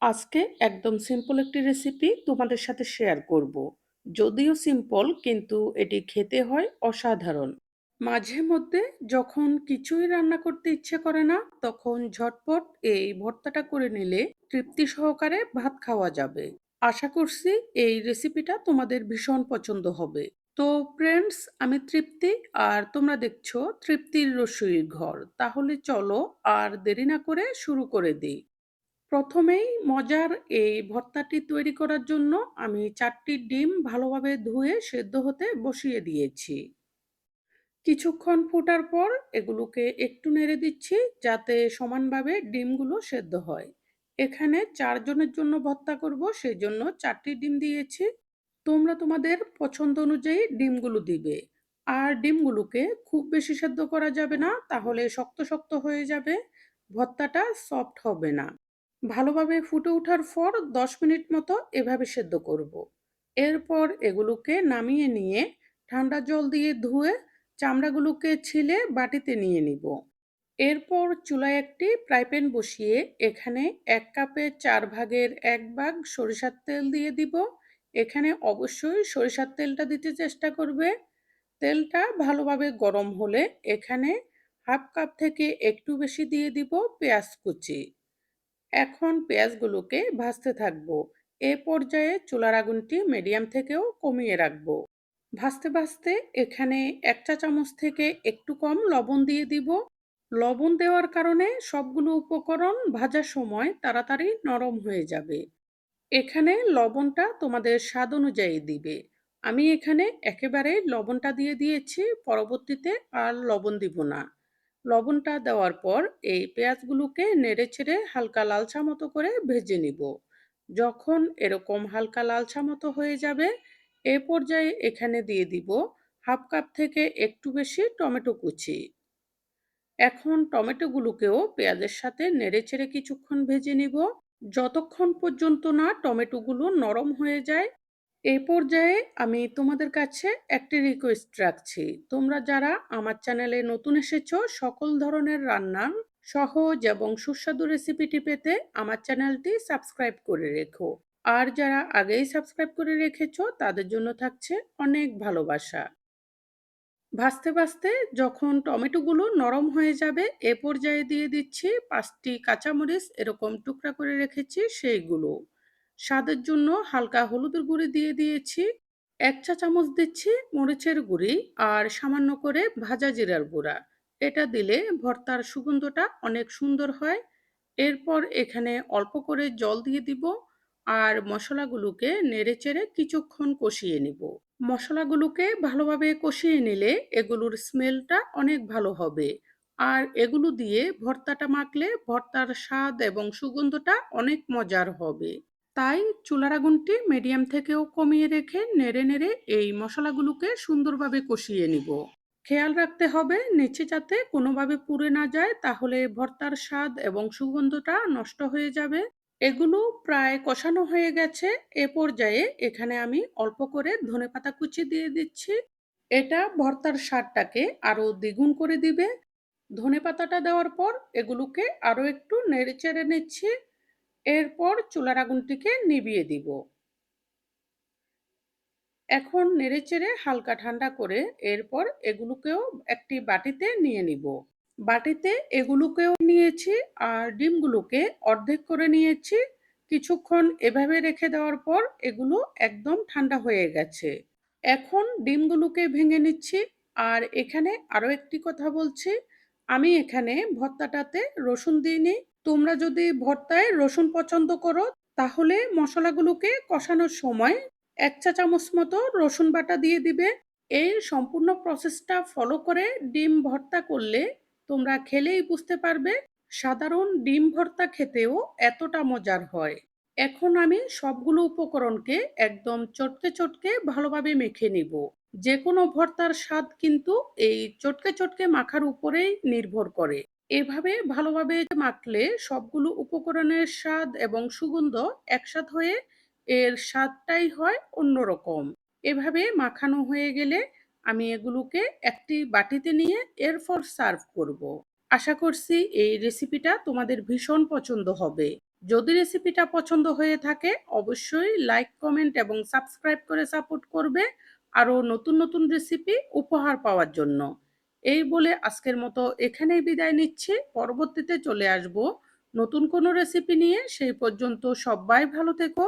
আজকে একদম সিম্পল একটি রেসিপি তোমাদের সাথে শেয়ার করব। যদিও সিম্পল কিন্তু এটি খেতে হয় অসাধারণ। মাঝে মধ্যে যখন কিছুই রান্না করতে ইচ্ছে করে না, তখন ঝটপট এই ভর্তাটা করে নিলে তৃপ্তি সহকারে ভাত খাওয়া যাবে। আশা করছি এই রেসিপিটা তোমাদের ভীষণ পছন্দ হবে। তো ফ্রেন্ডস, আমি তৃপ্তি, আর তোমরা দেখছো তৃপ্তির রসুইর ঘর। তাহলে চলো আর দেরি না করে শুরু করে দিই। প্রথমেই মজার এই ভর্তাটি তৈরি করার জন্য আমি ৪টি ডিম ভালোভাবে ধুয়ে সেদ্ধ হতে বসিয়ে দিয়েছি। কিছুক্ষণ ফোটার পর এগুলোকে একটু নেড়ে দিচ্ছি যাতে সমানভাবে ডিমগুলো সেদ্ধ হয়। এখানে ৪ জনের জন্য ভর্তা করব, সেজন্য ৪টি ডিম দিয়েছি। তোমরা তোমাদের পছন্দ অনুযায়ী ডিমগুলো দিবে। আর ডিমগুলোকে খুব বেশি সেদ্ধ করা যাবে না, তাহলে শক্ত শক্ত হয়ে যাবে, ভর্তাটা সফট হবে না। ভালোভাবে ফুটে ওঠার পর ১০ মিনিট মতো এভাবে সেদ্ধ করব। এরপর এগুলোকে নামিয়ে নিয়ে ঠান্ডা জল দিয়ে ধুয়ে চামড়াগুলোকে ছিলে বাটিতে নিয়ে নিব। এরপর চুলায় একটি ফ্রাই প্যান বসিয়ে এখানে ১ কাপে ৪ ভাগের ১ ভাগ সরিষার তেল দিয়ে দিব। এখানে অবশ্যই সরিষার তেলটা দিতে চেষ্টা করবে। তেলটা ভালোভাবে গরম হলে এখানে ১/২ কাপ থেকে একটু বেশি দিয়ে দিব পেঁয়াজ কুচি। এখন পেঁয়াজগুলোকে ভাজতে থাকবো। এ পর্যায়ে চুলার আগুনটি মিডিয়াম থেকেও কমিয়ে রাখবো। ভাজতে ভাজতে এখানে ১ চা চামচ থেকে একটু কম লবণ দিয়ে দিব। লবণ দেওয়ার কারণে সবগুলো উপকরণ ভাজার সময় তাড়াতাড়ি নরম হয়ে যাবে। এখানে লবণটা তোমাদের স্বাদ অনুযায়ী দিবে। আমি এখানে একেবারে লবণটা দিয়ে দিয়েছি, পরবর্তীতে আর লবণ দিব না। লবণটা দেওয়ার পর এই পেঁয়াজগুলোকে নেড়েচেড়ে হালকা লালচা মতো করে ভেজে নিব। যখন এরকম হালকা লালচা মতো হয়ে যাবে, এ পর্যায়ে এখানে দিয়ে দিব ১/২ কাপ থেকে একটু বেশি টমেটো কুচি। এখন টমেটোগুলোকেও পেঁয়াজের সাথে নেড়েচেড়ে কিছুক্ষণ ভেজে নিব, যতক্ষণ পর্যন্ত না টমেটোগুলো নরম হয়ে যায়। এই পর্যায়ে আমি তোমাদের কাছে একটি রিকোয়েস্ট রাখছি। তোমরা যারা আমার চ্যানেলে নতুন এসেছো, সকল ধরনের রান্নার সহজ এবং সুস্বাদু রেসিপিটি পেতে আমার চ্যানেলটি সাবস্ক্রাইব করে রেখো। আর যারা আগেই সাবস্ক্রাইব করে রেখেছো তাদের জন্য থাকছে অনেক ভালোবাসা। ভাজতে ভাজতে যখন টমেটোগুলো নরম হয়ে যাবে, এ পর্যায়ে দিয়ে দিচ্ছি ৫টি কাঁচামরিচ এরকম টুকরা করে রেখেছি সেইগুলো। স্বাদের জন্য হালকা হলুদের গুঁড়ি দিয়ে দিয়েছি। ১ চা চামচ দিচ্ছি মরিচের গুঁড়ি, আর সামান্য করে ভাজা জিরার গুঁড়া। এটা দিলে ভর্তার সুগন্ধটা অনেক সুন্দর হয়। এরপর এখানে অল্প করে জল দিয়ে দিব, আর মশলাগুলোকে নেড়েচেড়ে কিছুক্ষণ কষিয়ে নিব। মশলাগুলোকে ভালোভাবে কষিয়ে নিলে এগুলোর স্মেলটা অনেক ভালো হবে। আর এগুলো দিয়ে ভর্তাটা মাখলে ভর্তার স্বাদ এবং সুগন্ধটা অনেক মজার হবে। তাই চুলার আগুনটি মিডিয়াম থেকেও কমিয়ে রেখে নেড়ে নেড়ে এই মশলাগুলোকে সুন্দরভাবে কষিয়ে নিব। খেয়াল রাখতে হবে নিচে যাতে কোনোভাবে পুড়ে না যায়, তাহলে ভর্তার স্বাদ এবং সুগন্ধটা নষ্ট হয়ে যাবে। এগুলো প্রায় কষানো হয়ে গেছে। এ পর্যায়ে এখানে আমি অল্প করে ধনেপাতা কুচি দিয়ে দিচ্ছি। এটা ভর্তার স্বাদটাকে আরো দ্বিগুণ করে দিবে। ধনেপাতাটা দেওয়ার পর এগুলোকে আরো একটু নেড়েচেড়ে নিচ্ছি। এরপর চুলার আগুনটিকে নিভিয়ে দিব। এখন নেড়েচেড়ে হালকা ঠান্ডা করে এরপর এগুলোকেও একটি বাটিতে নিয়ে নিব। বাটিতে এগুলোকেও নিয়েছি, আর ডিমগুলোকে অর্ধেক করে নিয়েছি। কিছুক্ষণ এভাবে রেখে দেওয়ার পর এগুলো একদম ঠান্ডা হয়ে গেছে। এখন ডিমগুলোকে ভেঙে নিচ্ছি। আর এখানে আরো একটি কথা বলছি, আমি এখানে ভর্তাটাতে রসুন দিইনি। তোমরা যদি ভর্তায় রসুন পছন্দ করো, তাহলে মশলাগুলোকে কষানোর সময় ১ চা চামচ মতো রসুন বাটা দিয়ে দিবে। এই সম্পূর্ণ প্রসেসটা ফলো করে ডিম ভর্তা করলে তোমরা খেলেই বুঝতে পারবে সাধারণ ডিম ভর্তা খেতেও এতটা মজার হয়। এখন আমি সবগুলো উপকরণকে একদম চটকে চটকে ভালোভাবে মেখে নিব। যে কোনো ভর্তার স্বাদ কিন্তু এই চটকে চটকে মাখার উপরেই নির্ভর করে। এভাবে ভালোভাবে মাখলে সবগুলো উপকরণের স্বাদ এবং সুগন্ধ একসাথে হয়ে এর স্বাদটাই হয় অন্যরকম। এভাবে মাখানো হয়ে গেলে আমি এগুলোকে একটি বাটিতে নিয়ে এরপর সার্ভ করব। আশা করছি এই রেসিপিটা তোমাদের ভীষণ পছন্দ হবে। যদি রেসিপিটা পছন্দ হয়ে থাকে অবশ্যই লাইক, কমেন্ট এবং সাবস্ক্রাইব করে সাপোর্ট করবে আরও নতুন নতুন রেসিপি উপহার পাওয়ার জন্য। এই বলে আজকের মতো এখানেই বিদায় নিচ্ছি। পরবর্তীতে চলে আসব নতুন কোনো রেসিপি নিয়ে। সেই পর্যন্ত সবাই ভালো থেকো।